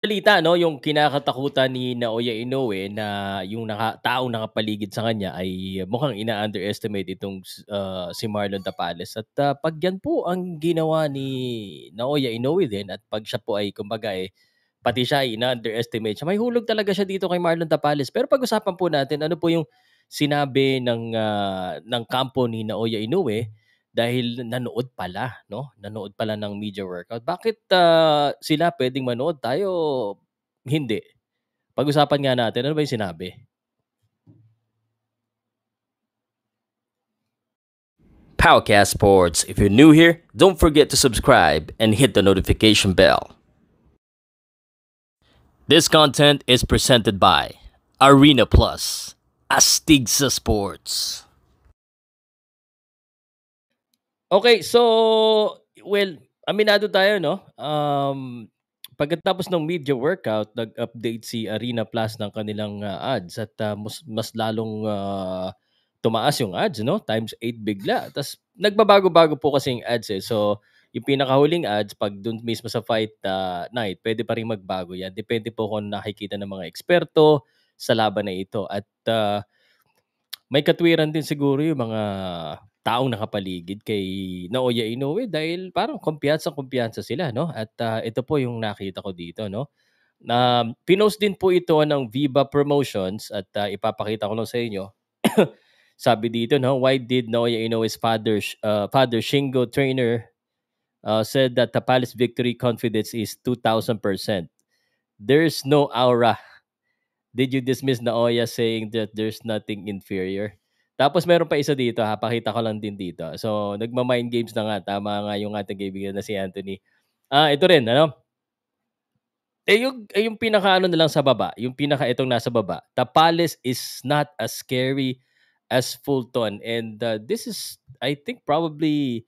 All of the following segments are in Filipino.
Balita 'no, yung kinakatakutan ni Naoya Inoue na yung taong nakapaligid sa kanya ay mukhang ina-underestimate itong si Marlon Tapales at, 'pag yan po ang ginawa ni Naoya Inoue din at 'pag siya po ay kumbaga, pati siya ay ina-underestimate siya, may hulog talaga siya dito kay Marlon Tapales. Pero pag-usapan po natin ano po yung sinabi ng kampo ni Naoya Inoue dahil nanood pala 'no, nanood pala ng media workout. Bakit, sila puwedeng manood, tayo hindi? Pag-usapan nga natin, ano ba yung sinabi? Powercast Sports. If you're new here, don't forget to subscribe and hit the notification bell. This content is presented by Arena Plus, Astigsa Sports. Okay, so, well, aminado tayo 'no, pagkatapos ng media workout nag-update si Arena Plus ng kanilang, ads at, mas lalong, tumaas yung ads 'no, times 8 bigla. Ta's nagbabago-bago po kasi yung ads, eh. So, yung pinakahuling ads 'pag dun mismo sa fight, night puwede pa ring magbago 'yan. Depende po kung nakikita ng mga eksperto sa laban na ito at, may katwiran din siguro yung mga taong nakapaligid kay Naoya Inoue dahil parang kumpiyansang-kumpiyansa sila 'no at, ito po yung nakita ko dito 'no, na pinost din po ito ng Viva Promotions at, ipapakita ko lang sa inyo. Sabi dito 'no, "Why did Naoya Inoue's father Shingo trainer, said that the Palace victory confidence is 2,000%. There's no aura. Did you dismiss Naoya saying that there's nothing inferior?" Tapos meron pa isa dito, ha, pakita ko lang din dito. So, nagma-mind games na nga, tama nga yung ating kaibigan na si Anthony. Ito rin ano, yung pinakaano na lang sa baba, yung itong nasa baba, "The palace is not as scary as Fulton." And, this is I think probably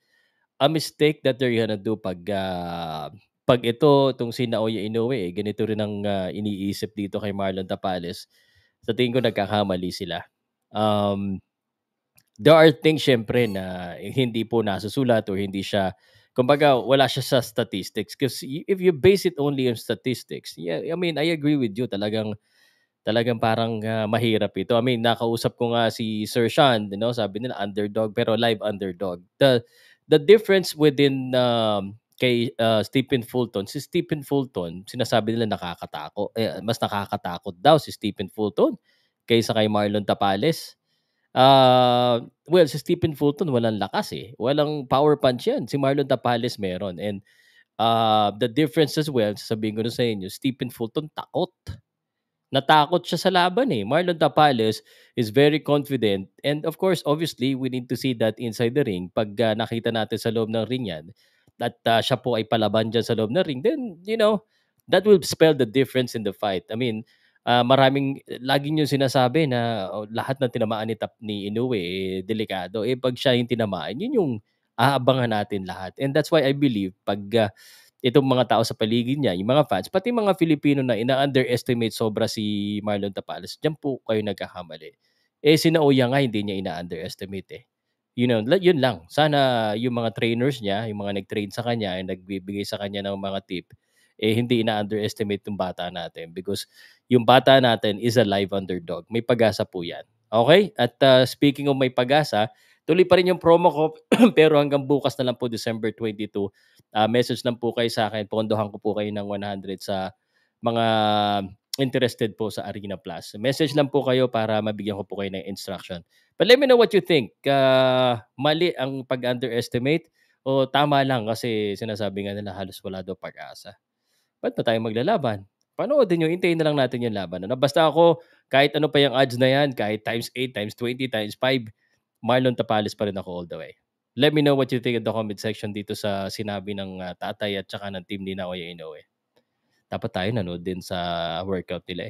a mistake that they're gonna do 'pag itong si Naoya Inoue, ganito rin ang, iniisip dito kay Marlon Tapales. Sa tingin ko nagkakamali sila. Um, there are things siyempre na hindi po nasusulat or hindi siya kumbaga wala siya sa statistics kasi if you base it only on statistics, yeah, I mean, I agree with you talagang talagang parang, mahirap ito. I mean, nakausap ko nga si Sir Sean, you know, sabi nila underdog pero live underdog. The difference within, kay, Stephen Fulton, si Stephen Fulton sinasabi nila mas nakakatakot daw si Stephen Fulton kaysa kay Marlon Tapales. Well, si Stephen Fulton walang lakas, eh, walang power punch 'yan, si Marlon Tapales meron and, the difference as well sasabihin ko na sa inyo, Stephen Fulton takot. Natakot siya sa laban, eh. Marlon Tapales is very confident and of course, obviously, we need to see that inside the ring 'pag, nakita natin sa loob ng ring 'yan at, siya po ay palaban diyan sa loob ng ring, then, that will spell the difference in the fight. I mean, lagi niyong sinasabi na, lahat ng tinamaan ni Inoue, delikado. 'Pag siya yung tinamaan, yun yung aabangan natin lahat and that's why I believe 'pag, itong mga tao sa paligid niya, yung mga fans, pati mga Filipino na ina-underestimate sobra si Marlon Tapales, diyan po kayo nagkakamali. Si Naoya nga hindi niya ina-underestimate, eh. Yun lang. Sana yung mga trainers niya, yung mga nag-train sa kanya, yung nagbibigay sa kanya ng mga tip, hindi ina-underestimate yung bata natin because yung bata natin is a live underdog. May pag-asa po yan. Okay? At speaking of may pag-asa, tuloy pa rin yung promo ko pero hanggang bukas na lang po December 22. Message lang po kayo sa akin, pondohan ko po kayo ng 100 sa mga interested po sa Arena Plus. Message lang po kayo para mabigyan ko po kayo ng instruction. But let me know what you think. Mali ang pag-underestimate o tama lang kasi sinasabi nga nila halos wala daw pag-asa. Ba't pa tayo maglalaban? Panoodin niyo, hintayin na lang natin yung laban, ano. Basta ako, kahit ano pa yung odds na yan, kahit times 8, times 20, times 5, Marlon Tapales pa rin ako all the way. Let me know what you think in the comment section dito sa sinabi ng, tatay at saka ng team ni Naoya Inoue. Dapat tayo nanood din sa workout nila, eh.